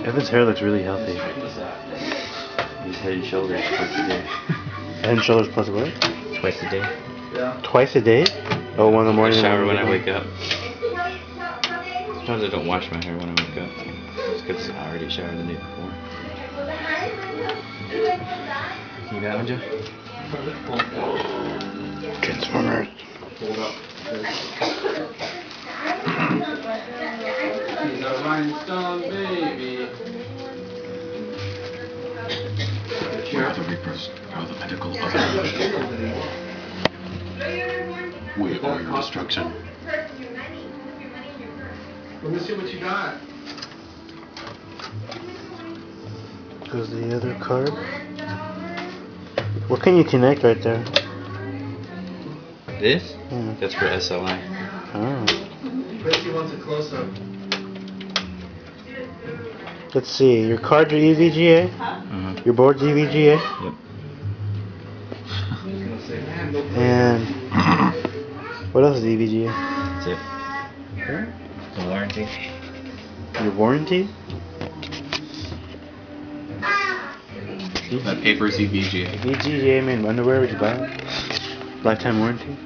Evan's hair looks really healthy. He's head and shoulders twice a day. Head and shoulders plus what? Twice a day. Yeah. Twice a day? Oh, one in the morning. I shower when I wake up. Sometimes I don't wash my hair when I wake up. It's because I already showered the day before. You got one, Joe? Transformers. Hold up. He's a rhinestone baby. We are the Reapers. We are the pinnacle of evolution. We are your destruction. Let me see what you got. Goes the other card. What can you connect right there? This? Yeah. That's for SLI. Oh. Chrissy wants a close-up. Let's see. Your cards are EVGA. Your board's EVGA. Yep. And what else is EVGA? That's it. Okay. The warranty. Your warranty? That paper's EVGA. EVGA, man. Underwear, would you buy it? Lifetime warranty?